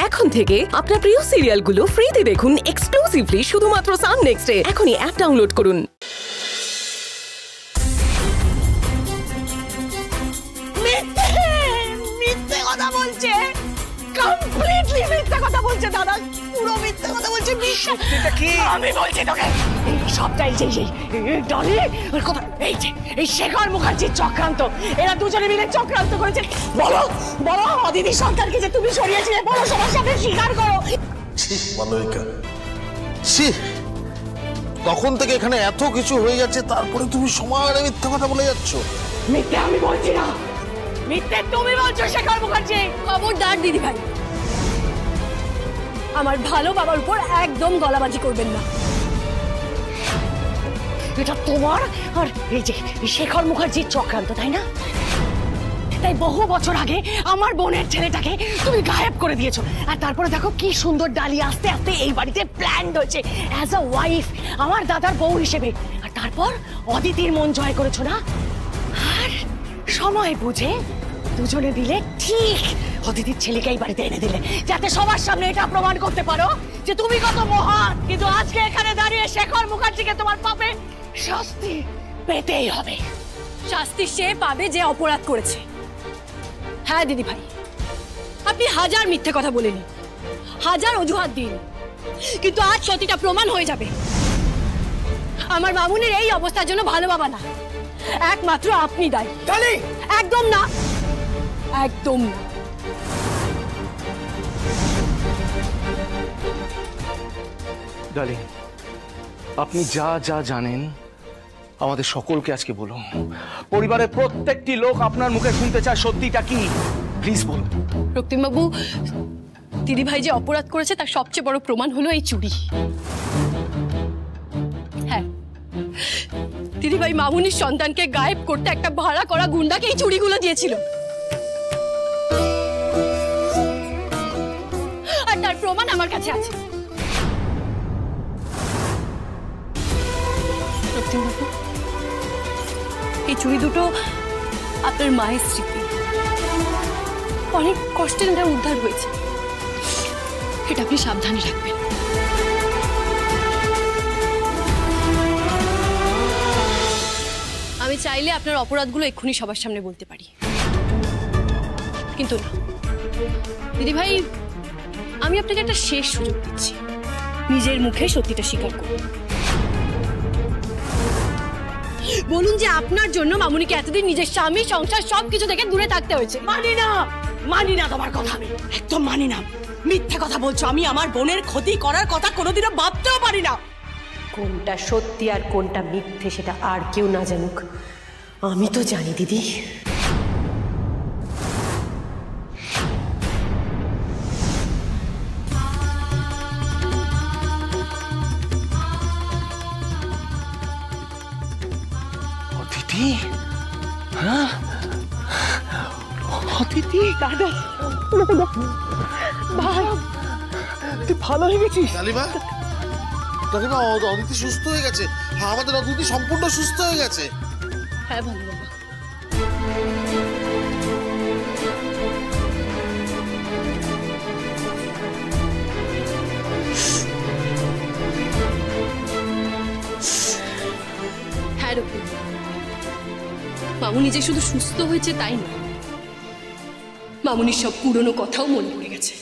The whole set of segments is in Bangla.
এখন থেকে আপনার প্রিয় সিরিয়ালগুলো ফ্রিতে দেখুন এক্সক্লুসিভলি শুধুমাত্র সান নেক্সটে। এখনই অ্যাপ ডাউনলোড করুন। মিথ্যে কথা বলছে, কমপ্লিটলি মিথ্যে কথা বলছে দাদা, পুরো মিথ্যে কথা বলছে। সত্যিটা কি? আমি বলছি তোকে এই সবটাই যে ডলি ওর কথা, এই যে এই শেখর মুখার্জির চক্রান্ত, এরা দুজনে মিলে চক্রান্ত করেছে। বলো বলো অদিতি সরকারকে যে তুমি সরিয়েছিলে, বলো সবার সামনে স্বীকার করো। মালবিকা, তখন থেকে এখানে এত কিছু হয়ে যাচ্ছে, তারপরে তুমি সময় মিথ্যা কথা বলে যাচ্ছ। মিথ্যে আমি বলছি না, মিথ্যে তুমি বলছো শেখর মুখার্জি। খবরদার দিদি ভাই, আমার ভালো বাবার উপর একদম গলাবাজি করবেন না। এটা তোমার আর এই যে শেখর মুখার্জির চক্রান্ত, তাই না? তাই বহু বছর আগে আমার বোনের ছেলেটাকে তুমি গায়েব করে দিয়েছো, আর তারপরে দেখো কি সুন্দর ডালি আস্তে আস্তে এই বাড়িতে প্ল্যান্ড হয়েছে অ্যাজ আ ওয়াইফ, আমার দাদার বউ হিসেবে। আর তারপর অদিতির মন জয় করেছো না, আর সময় বুঝে দুজনে দিলে ঠিক অদিতির ছেলেকে এই বাড়িতে এনে দিলে, যাতে সবার সামনে এটা প্রমাণ করতে পারো যে তুমি কত মহান। কিন্তু আজকে এখানে দাঁড়িয়ে শেখর মুখার্জিকে তোমার পাপে শাস্তি পেতেই হবে। শাস্তি সে পাবে যে অপরাধ করেছে। হ্যাঁ দিদি ভাই, আপনি হাজার মিথ্যে কথা বলেনি, হাজার অজুহাত দিন, কিন্তু আজ সত্যিটা প্রমাণ হয়ে যাবে। আমার মামুনের এই অবস্থার জন্য ভালো বাবা না, একমাত্র আপনি দায়ী। একদম না, একদম না। ডার্লিং, আপনি যা যা জানেন আমাদের সকলকে আজকে বলুন। পরিবারের প্রত্যেকটি লোক আপনার মুখে শুনতে চায় সত্যিটা কি, প্লিজ বলুন। রক্তিমবাবু, দিদি ভাই যে অপরাধ করেছে তার সবচেয়ে বড় প্রমাণ হলো এই চুড়ি। হ্যাঁ, দিদি ভাই মামুনির সন্তানকে গায়েব করতে একটা ভাড়া করা গুন্ডাকে এই চুড়িগুলো দিয়েছিল, আর তার প্রমাণ আমার কাছে আছে। রক্তিমবাবু, এই চুড়ি দুটো আপনার মায়ের স্মৃতি, অনেক কষ্টে এটা উদ্ধার হয়েছে, এটা আপনি সাবধানে রাখবেন। আমি চাইলে আপনার অপরাধগুলো এক্ষুনি সবার সামনে বলতে পারি, কিন্তু না দিদি ভাই, আমি আপনাকে একটা শেষ সুযোগ দিচ্ছি, নিজের মুখে সত্যিটা স্বীকার করুন। বলুন যে আপনার জন্য মামুনিকে এতদিন নিজের স্বামী সংসার সবকিছু থেকে দূরে থাকতে হয়েছে। মানি না তোমার কথা, আমি একদম মানি না। মিথ্যে কথা বলছো, আমি আমার বোনের ক্ষতি করার কথা কোনোদিনও ভাবতেও পারি না। কোনটা সত্যি আর কোনটা মিথ্যে সেটা আর কেউ না জানুক, আমি তো জানি দিদি। অদিতি, হ্যাঁ অদিতি, দাদা ভাই, তুই ভালো হয়ে গেছিস? ডালিমা, ডালিমা, অদিতি সুস্থ হয়ে গেছে। হ্যাঁ, আমাদের অদিতি সম্পূর্ণ সুস্থ হয়ে গেছে। হ্যাঁ ভালো বাবা। হ্যাঁ রূপী, মামুনি যে শুধু সুস্থ হয়েছে তাই না, মামুনির সব পুরনো কথাও মনে পড়ে গেছে।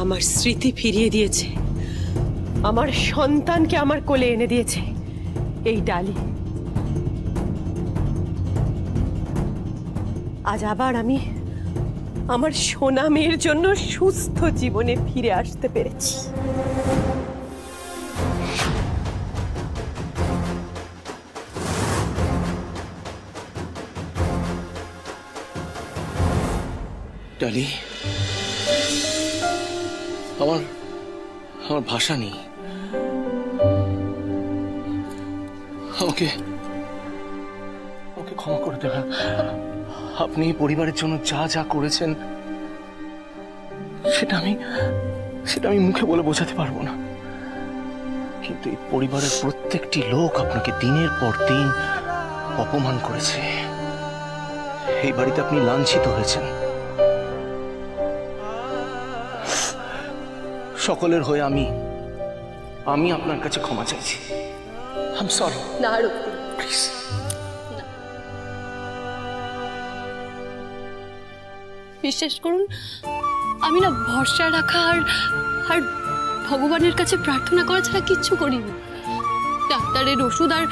আমার স্মৃতি ফিরিয়ে দিয়েছে, আমার সন্তানকে আমার কোলে এনে দিয়েছে এই ডালি। আজ আবার আমি আমার সোনা মেয়ের জন্য সুস্থ জীবনে ফিরে আসতে পেরেছি। ডালি, আমার ভাষা নেই, আমাকে ক্ষমা করে দেবেন। আপনি পরিবারের জন্য যা যা করেছেন সেটা আমি মুখে বলে বোঝাতে পারবো না, কিন্তু এই পরিবারের প্রত্যেকটি লোক আপনাকে দিনের পর দিন অপমান করেছে। এই বাড়িতে আপনি লাঞ্ছিত হয়েছেন। সকলের হয়ে আমি আপনার কাছে ক্ষমা চাইছি। I am sorry. না রক্তিম, প্লিজ। বিশ্বাস করুন, আমি না ভরসা রাখা আর ভগবানের কাছে প্রার্থনা করা ছাড়া কিচ্ছু করিনি। ডাক্তারের ওষুধ আর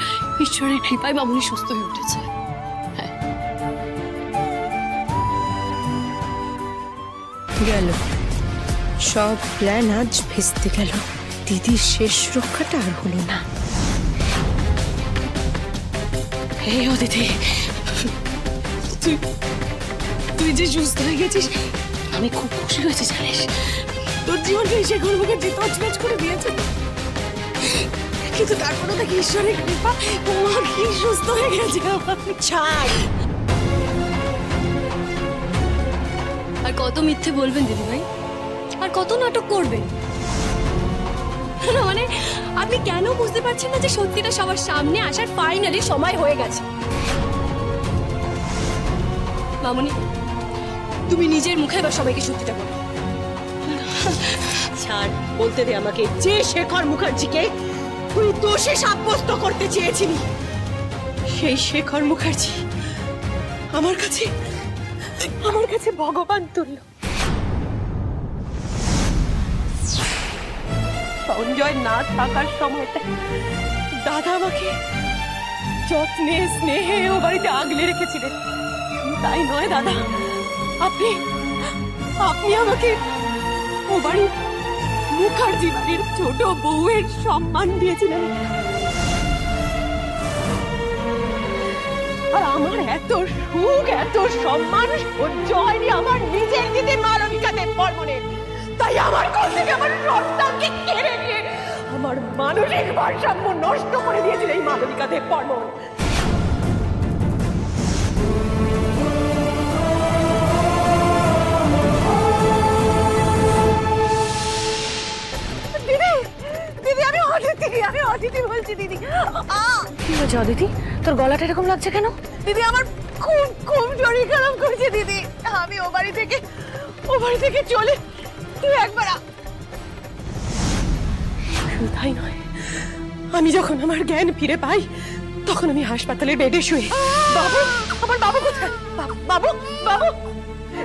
ঈশ্বরের কৃপায় মামুনি সুস্থ হয়ে উঠেছে। গেল সব প্ল্যান আজ ভেস্তে গেল। দিদির শেষ রক্ষাটা আর হলো না। হে অদিতি, তুই যে সুস্থ হয়ে গেছিস আমি খুব খুশি হয়েছি জানিস। তোর জীবনকে শেখর মুখার্জি তছনছ করে দিয়েছে, কিন্তু তারপরে দেখি ঈশ্বরের কৃপা ও কি সুস্থ হয়ে গেছে। ছাড়, আর কত মিথ্যে বলবেন দিদিভাই, আর কত নাটক করবেন? না মানে আপনি কেন বুঝতে পারছেন না যে সত্যিটা সবার সামনে আসার ফাইনালি সময় হয়ে গেছে? মামুনি, তুমি নিজের মুখে এবার সবাইকে সত্যিটা বলো। ছাড়, বলতে দে আমাকে। যে শেখর মুখার্জিকে তুই দোষী সাব্যস্ত করতে চেয়েছিলি, সেই শেখর মুখার্জি আমার কাছে ভগবান তুল্য। সঞ্জয় না থাকার সময়টা দাদা আমাকে যত্নে স্নেহে ও বাড়িতে আগলে রেখেছিলেন। তাই নয় দাদা, আপনি আমাকে ও বাড়ির মুখার্জি বাড়ির ছোট বউয়ের সম্মান দিয়েছিলেন। আর আমার এত সুখ, এত সম্মান সহ্য হয়নি আমার নিজের দিদি মালবিকা দেব বর্মনের। তাই আমার কোল থেকে আমার সন্তানকে কেড়ে নিয়ে আমার মানসিক ভারসাম্য নষ্ট করে দিয়েছিল এই মালবিকা দেব বর্মন। আমি অদিতি বলছি। দিদি কি হয়েছে অদিতি, তোর গলাটা এরকম লাগছে কেন? দিদি আমার খুব খুব শরীর খারাপ করছে দিদি। আমি ও বাড়ি থেকে চলে তুই একবার শুধু তাই নয়, আমি যখন আমার জ্ঞান ফিরে পাই তখন আমি হাসপাতালের বেডে শুয়ে। বাবু, আমার বাবু কোথায়? বাবু বাবু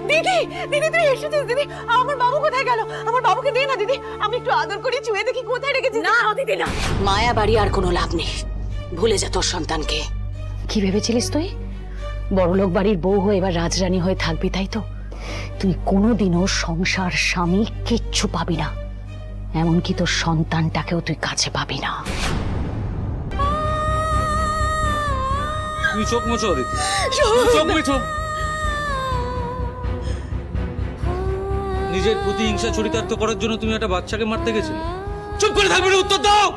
দিদি দিদি তুই এসেছিস দিদি। আমার বাবু কোথায় গেল? আমার বাবুকে দে না দিদি, আমি একটু আদর করে ছুঁয়ে দেখি কোথায় রেখেছিস। না দিদি না, মায়া বাড়ি আর কোনো লাভ নেই। ভুলে যা তোর সন্তানকে। কি ভেবেছিলিস তুই বড়লোক বাড়ির বউ হয়ে এবার রাজরানী হয়ে থাকবি, তাই তো? তুই কোনোদিনও সংসার স্বামী কিচ্ছু পাবি না, এমনকি তোর সন্তানটাকেও তুই কাছে পাবি না। তুমি চোখ মুছো দিদি, চোখ মুছো। নিজের প্রতিহিংসা চরিতার্থ করার জন্য তুমি একটা বাচ্চাকে মারতে গেছিলে। চুপ করে থাকবে, উত্তর দাও।